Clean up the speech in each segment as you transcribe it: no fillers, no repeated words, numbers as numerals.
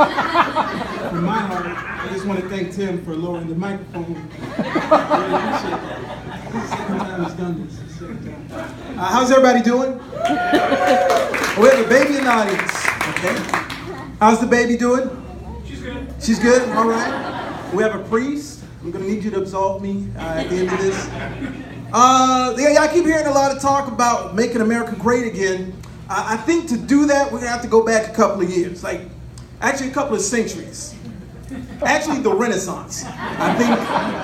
From my heart, I just want to thank Tim for lowering the microphone. I really appreciate that. This is the second time he's done this. It's the second time. How's everybody doing? We have a baby in the audience. Okay. How's the baby doing? She's good. She's good? All right. We have a priest. I'm going to need you to absolve me at the end of this. I keep hearing a lot of talk about making America great again. I think to do that, we're going to have to go back a couple of years. Actually, a couple of centuries. Actually, the Renaissance. I think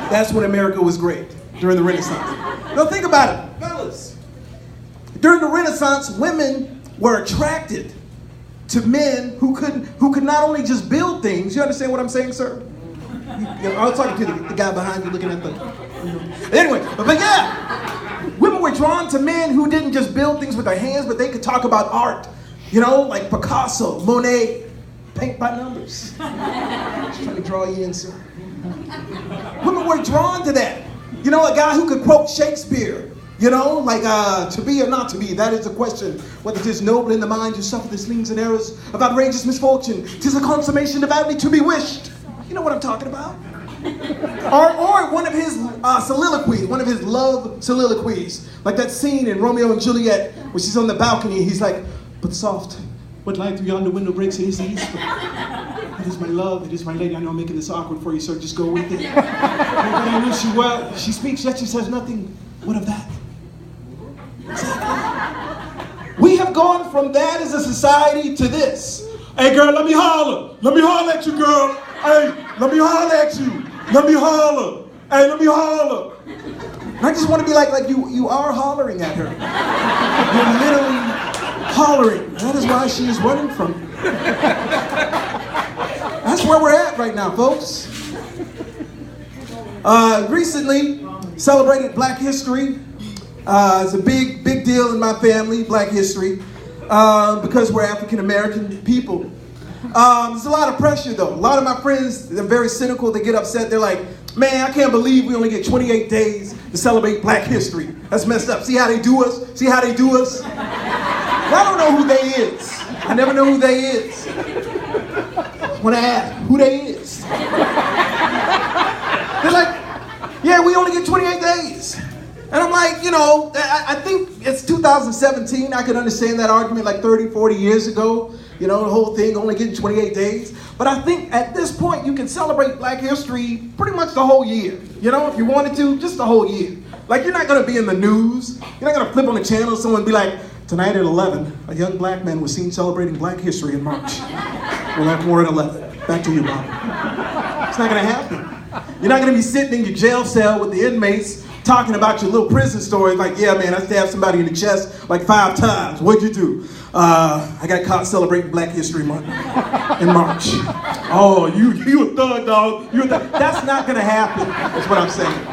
that's when America was great, during the Renaissance. Now think about it, fellas. During the Renaissance, women were attracted to men who could not only just build things. You understand what I'm saying, sir? I was talking to the guy behind you looking at the... Anyway, but yeah, women were drawn to men who didn't just build things with their hands, but they could talk about art. You know, like Picasso, Monet, paint by numbers. Just trying to draw you in, sir. Women were drawn to that. You know, a guy who could quote Shakespeare. You know, like to be or not to be, that is the question. Whether 'tis noble in the mind to suffer the slings and arrows of outrageous misfortune, 'tis a consummation devoutly to be wished. You know what I'm talking about? Or one of his soliloquies, one of his love soliloquies. Like that scene in Romeo and Juliet where she's on the balcony and he's like, but soft, what light through yonder window breaks his ease. It is my love, it is my lady. I know I'm making this awkward for you, sir, just go with it. But I know she well, she speaks yet she says nothing. What of that? Exactly. We have gone from that as a society to this. Hey girl, let me holler. Let me holler at you, girl. Hey, let me holler at you. Let me holler. Hey, let me holler. And I just want to be like you are hollering at her. You're literally hollering. That is why she is running from you. That's where we're at right now, folks. Recently celebrated Black History. It's a big deal in my family, Black History, because we're African American people. There's a lot of pressure though. A lot of my friends, they're very cynical. They get upset. They're like, man, I can't believe we only get 28 days to celebrate Black History. That's messed up. See how they do us? See how they do us? Well, I don't know who they is. I never know who they is. When I ask who they is, they're like, yeah, we only get 28 days. And I'm like, you know, I think it's 2017. I could understand that argument like 30, 40 years ago. You know, the whole thing only getting 28 days. But I think at this point, you can celebrate Black History pretty much the whole year. You know, if you wanted to, just the whole year. Like, you're not going to be in the news. You're not going to flip on the channel and someone be like, tonight at 11, a young black man was seen celebrating Black History in March. We'll have more at 11. Back to you, Bob. It's not going to happen. You're not going to be sitting in your jail cell with the inmates talking about your little prison stories like, yeah, man, I stabbed somebody in the chest like 5 times. What'd you do? I got caught celebrating Black History Month in March. Oh, you a thug, dog. You a thug. That's not going to happen, is what I'm saying.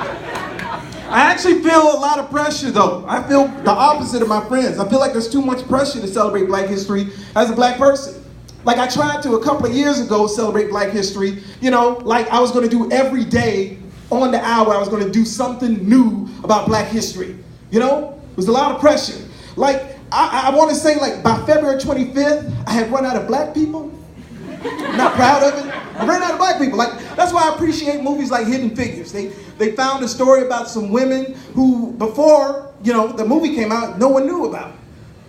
I actually feel a lot of pressure, though. I feel the opposite of my friends. I feel like there's too much pressure to celebrate Black History as a black person. Like I tried to a couple of years ago celebrate Black History, you know, like I was going to do every day on the hour, I was going to do something new about Black history. You know, it was a lot of pressure. Like, I want to say, like, by February 25th, I had run out of black people. I'm not proud of it. I ran out of black people. Like, that's why I appreciate movies like Hidden Figures. They found a story about some women who, before, you know, the movie came out, no one knew about.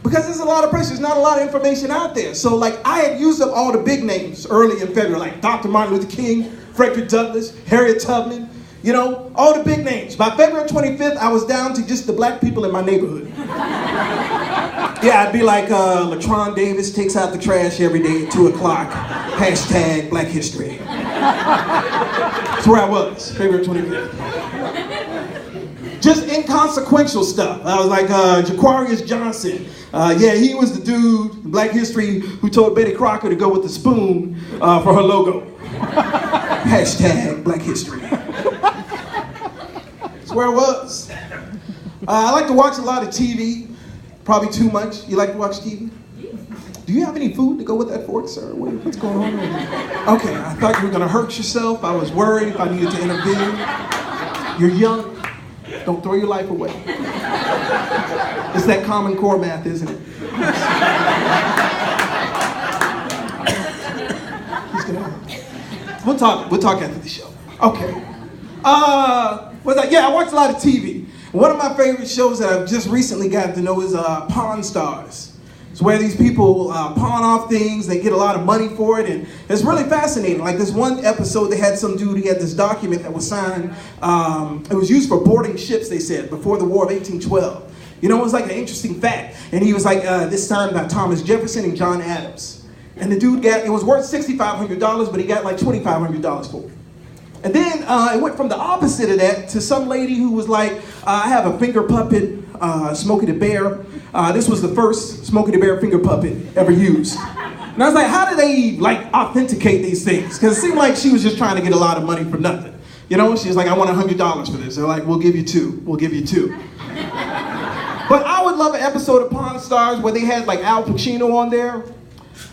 Because there's a lot of pressure. There's not a lot of information out there. So, like, I had used up all the big names early in February, like Dr. Martin Luther King, Frederick Douglass, Harriet Tubman. You know, all the big names. By February 25th, I was down to just the black people in my neighborhood. Yeah, I'd be like, LaTron Davis takes out the trash every day at 2 o'clock. Hashtag Black History. That's where I was, February 25th. Just inconsequential stuff. I was like, Jaquarius Johnson. Yeah, he was the dude in Black History who told Betty Crocker to go with the spoon for her logo. Hashtag Black History. Where I was. I like to watch a lot of TV, probably too much. You like to watch TV? Do you have any food to go with that fork, sir? What's going on right now? Okay, I thought you were gonna hurt yourself. I was worried if I needed to intervene. You're young. Don't throw your life away. It's that Common Core math, isn't it? He's We'll talk after the show. Okay. I watch a lot of TV. One of my favorite shows that I've just recently gotten to know is Pawn Stars. It's where these people pawn off things, they get a lot of money for it, and it's really fascinating. Like this one episode, they had some dude, he had this document that was signed, it was used for boarding ships, they said, before the War of 1812. You know, it was like an interesting fact. And he was like, this time by Thomas Jefferson and John Adams. And the dude it was worth $6,500, but he got like $2,500 for it. And then it went from the opposite of that to some lady who was like, I have a finger puppet, Smokey the Bear. This was the first Smokey the Bear finger puppet ever used. And I was like, how do they like authenticate these things? Because it seemed like she was just trying to get a lot of money for nothing. You know, she was like, I want $100 for this. They're like, we'll give you two. We'll give you two. But I would love an episode of Pawn Stars where they had like Al Pacino on there.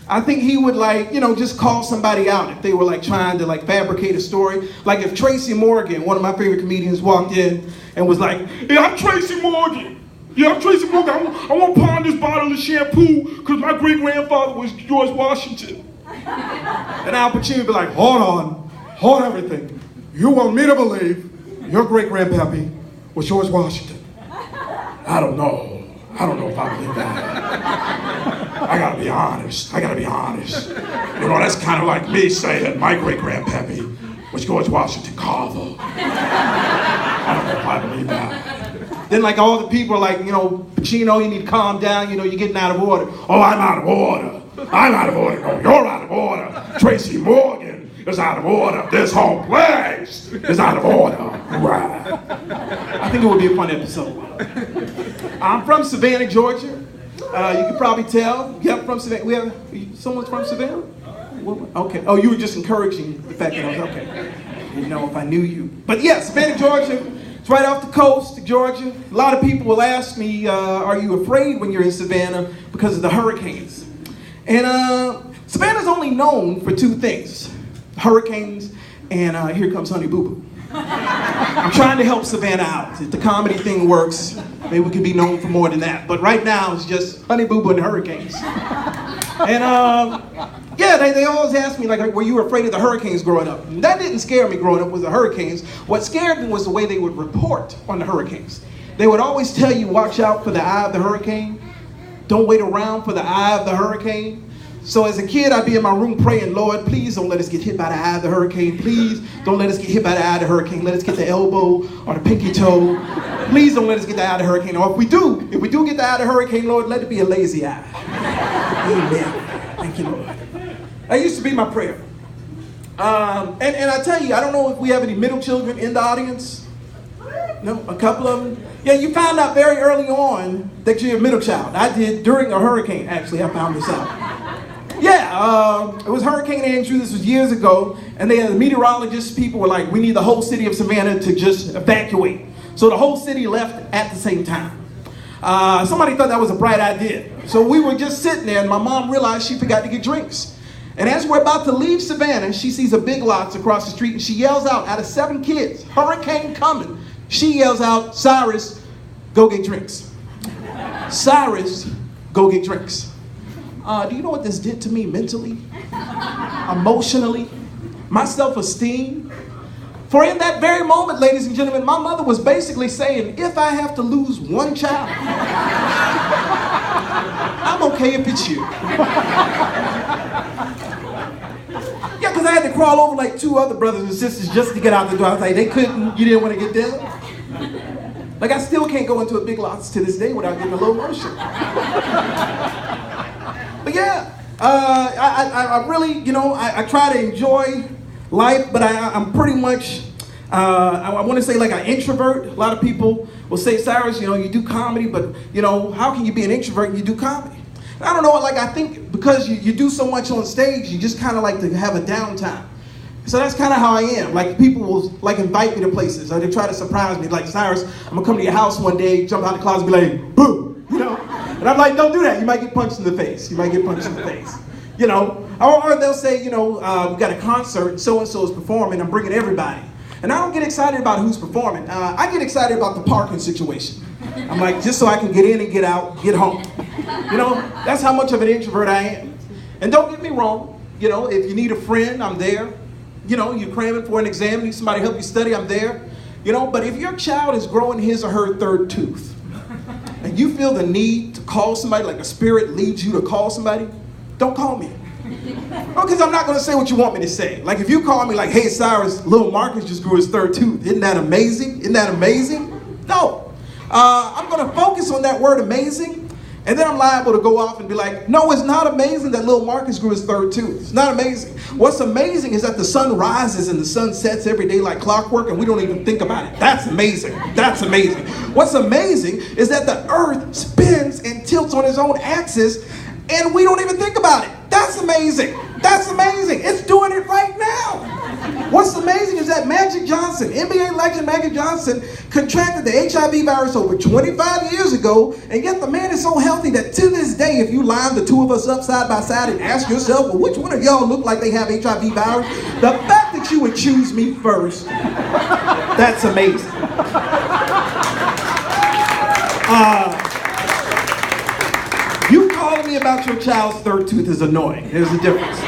I think he would like, you know, just call somebody out if they were like trying to like fabricate a story. Like if Tracy Morgan, one of my favorite comedians, walked in and was like, yeah, I'm Tracy Morgan. Yeah, I'm Tracy Morgan. I want to pawn this bottle of shampoo because my great-grandfather was George Washington. And Al Pacino would be like, hold everything. You want me to believe your great-grandpappy was George Washington? I don't know if I believe that. I gotta be honest. You know, that's kind of like me saying my great-grandpappy was George Washington Carver. I don't know if I believe that. Then like all the people are like, you know, Pacino, you need to calm down, you know, you're getting out of order. Oh, I'm out of order. No, you're out of order. Tracy Morgan is out of order. This whole place is out of order. Right. I think it would be a fun episode. I'm from Savannah, Georgia. You can probably tell. Yep, from Savannah. Someone's from Savannah? Okay. Oh, you were just encouraging the fact that I was okay. I didn't know if I knew you. But yeah, Savannah, Georgia. It's right off the coast of Georgia. A lot of people will ask me, are you afraid when you're in Savannah because of the hurricanes? And Savannah's only known for two things. Hurricanes and Here Comes Honey Boo Boo. I'm trying to help Savannah out. If the comedy thing works, maybe we could be known for more than that. But right now, it's just Honey Boo Boo and hurricanes. And yeah, they always ask me, like, were you afraid of the hurricanes growing up? And that didn't scare me growing up, was the hurricanes. What scared me was the way they would report on the hurricanes. They would always tell you, watch out for the eye of the hurricane. Don't wait around for the eye of the hurricane. So as a kid, I'd be in my room praying, Lord, please don't let us get hit by the eye of the hurricane. Please don't let us get hit by the eye of the hurricane. Let us get the elbow or the pinky toe. Please don't let us get the eye of the hurricane. Or if we do get the eye of the hurricane, Lord, let it be a lazy eye. Amen. Thank you, Lord. That used to be my prayer. And I tell you, I don't know if we have any middle children in the audience. No, a couple of them. Yeah, you found out very early on that you're a middle child. I did during a hurricane, actually, I found this out. Yeah, it was Hurricane Andrew, this was years ago, and they had the meteorologists, people were like, we need the whole city of Savannah to just evacuate. So the whole city left at the same time. Somebody thought that was a bright idea. So we were just sitting there, and my mom realized she forgot to get drinks. And as we're about to leave Savannah, she sees a Big Lots across the street, and she yells out of 7 kids, hurricane coming. She yells out, Cyrus, go get drinks. Cyrus, go get drinks. Do you know what this did to me mentally, emotionally, my self-esteem? For in that very moment, ladies and gentlemen, my mother was basically saying, if I have to lose one child, I'm okay if it's you. Yeah, because I had to crawl over like 2 other brothers and sisters just to get out the door. I was like, they couldn't, you didn't want to get them? Like I still can't go into a Big Lots to this day without getting a little emotional. But yeah, I really, you know, I try to enjoy life, but I'm pretty much, I want to say like an introvert. A lot of people will say, Cyrus, you know, you do comedy, but, you know, how can you be an introvert and you do comedy? And I don't know, like I think because you do so much on stage, you just kind of like to have a downtime. So that's kind of how I am. Like people will like invite me to places, or they try to surprise me. Like, Cyrus, I'm gonna come to your house one day, jump out the closet, and be like, boo, you know? And I'm like, don't do that. You might get punched in the face. You might get punched in the face. You know, or they'll say, you know, we got a concert, and so-and-so is performing, I'm bringing everybody. And I don't get excited about who's performing. I get excited about the parking situation. I'm like, just so I can get in and get out, get home. You know, that's how much of an introvert I am. And don't get me wrong, you know, if you need a friend, I'm there. You know, you're cramming for an exam, need somebody to help you study, I'm there. You know, but if your child is growing his or her third tooth, and you feel the need to call somebody, like a spirit leads you to call somebody, don't call me. Because I'm not going to say what you want me to say. Like if you call me like, hey Cyrus, little Marcus just grew his third tooth. Isn't that amazing? Isn't that amazing? No. I'm going to focus on that word amazing. And then I'm liable to go off and be like, no, it's not amazing that little Marcus grew his third tooth. It's not amazing. What's amazing is that the sun rises and the sun sets every day like clockwork and we don't even think about it. That's amazing. That's amazing. What's amazing is that the earth spins and tilts on its own axis and we don't even think about it. That's amazing. That's amazing. It's doing it right now. What's amazing is that Magic Johnson, NBA legend Magic Johnson, contracted the HIV virus over 25 years ago, and yet the man is so healthy that to this day, if you line the two of us up side by side and ask yourself, well, which one of y'all look like they have HIV virus? The fact that you would choose me first, that's amazing. You calling me about your child's third tooth is annoying. There's a difference.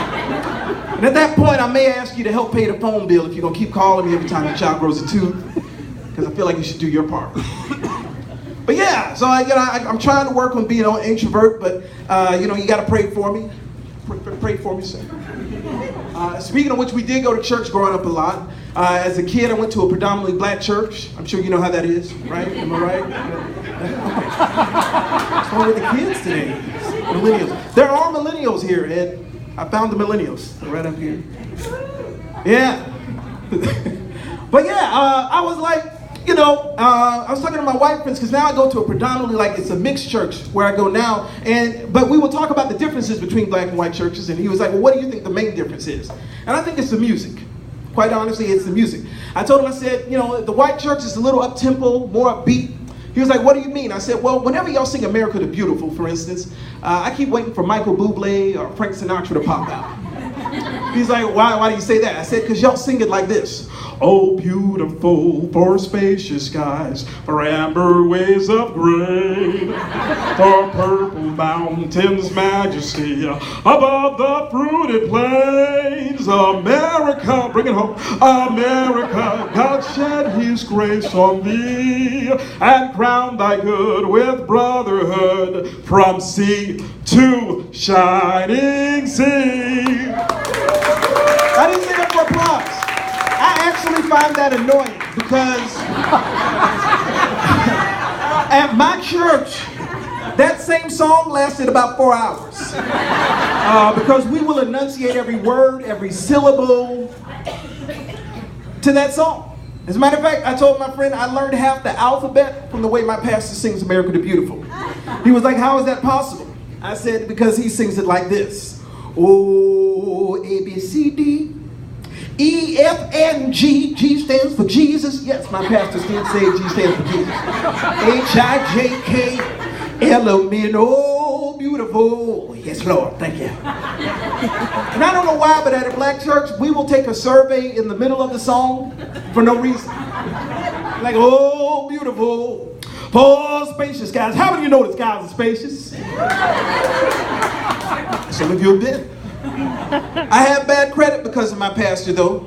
And at that point, I may ask you to help pay the phone bill if you're going to keep calling me every time your child grows a tooth, because I feel like you should do your part. But yeah, so I'm trying to work on being an introvert, but you got to pray for me. Pray for me, sir. Speaking of which, we did go to church growing up a lot. As a kid, I went to a predominantly black church. I'm sure you know how that is, right? Am I right? What's wrong with the kids today? Millennials. There are millennials here, Ed. I found the millennials right up here. Yeah. But yeah, I was like, I was talking to my white friends because now I go to a predominantly, like, it's a mixed church where I go now. But we will talk about the differences between black and white churches. And he was like, well, what do you think the main difference is? And I think it's the music. Quite honestly, it's the music. I told him, I said, the white church is a little up-tempo, more upbeat. He was like, what do you mean? I said, well, whenever y'all sing America the Beautiful, for instance, I keep waiting for Michael Bublé or Frank Sinatra to pop out. He's like, why do you say that? I said, because y'all sing it like this. Oh, beautiful for spacious skies, for amber waves of grain, for purple mountains' majesty, above the fruited plains. America, bring it home. America, God shed his grace on thee, and crown thy good with brotherhood, from sea to shining sea. I didn't say that for applause. I actually find that annoying because at my church, that same song lasted about 4 hours. Because we will enunciate every word, every syllable to that song. As a matter of fact, I told my friend I learned half the alphabet from the way my pastor sings America the Beautiful. He was like, how is that possible? I said, because he sings it like this. O, A, B, C, D, E, F, N, G. G stands for Jesus. Yes, my pastor did say G stands for Jesus. H, I, J, K, L, M, N, O, beautiful. Yes, Lord, thank you. And I don't know why, but at a black church, we will take a survey in the middle of the song for no reason. Like, oh, beautiful. For spacious skies. How many of you know the skies are spacious? Some of you have been. I have bad credit because of my pastor, though.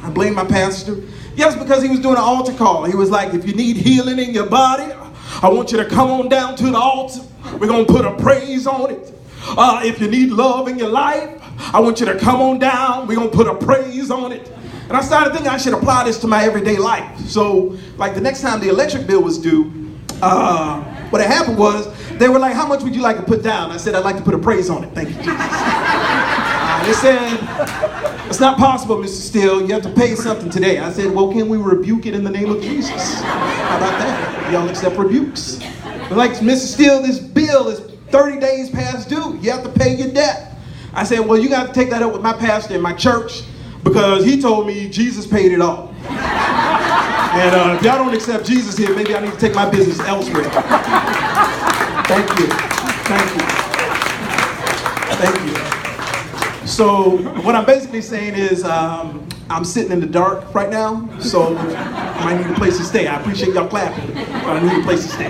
I blame my pastor. Yes, because he was doing an altar call. He was like, if you need healing in your body, I want you to come on down to the altar. We're going to put a praise on it. If you need love in your life, I want you to come on down. We're going to put a praise on it. And I started thinking I should apply this to my everyday life. So, like, the next time the electric bill was due, what had happened was, they were like, how much would you like to put down? I said, I'd like to put a praise on it. Thank you, Jesus. They said, it's not possible, Mr. Steele. You have to pay something today. I said, well, can we rebuke it in the name of Jesus? How about that? Y'all accept rebukes. They're like, Mr. Steele, this bill is 30 days past due. You have to pay your debt. I said, well, you got to take that up with my pastor in my church because he told me Jesus paid it all. And if y'all don't accept Jesus here, maybe I need to take my business elsewhere. Thank you. Thank you. Thank you. So what I'm basically saying is I'm sitting in the dark right now, so I might need a place to stay. I appreciate y'all clapping, but I need a place to stay.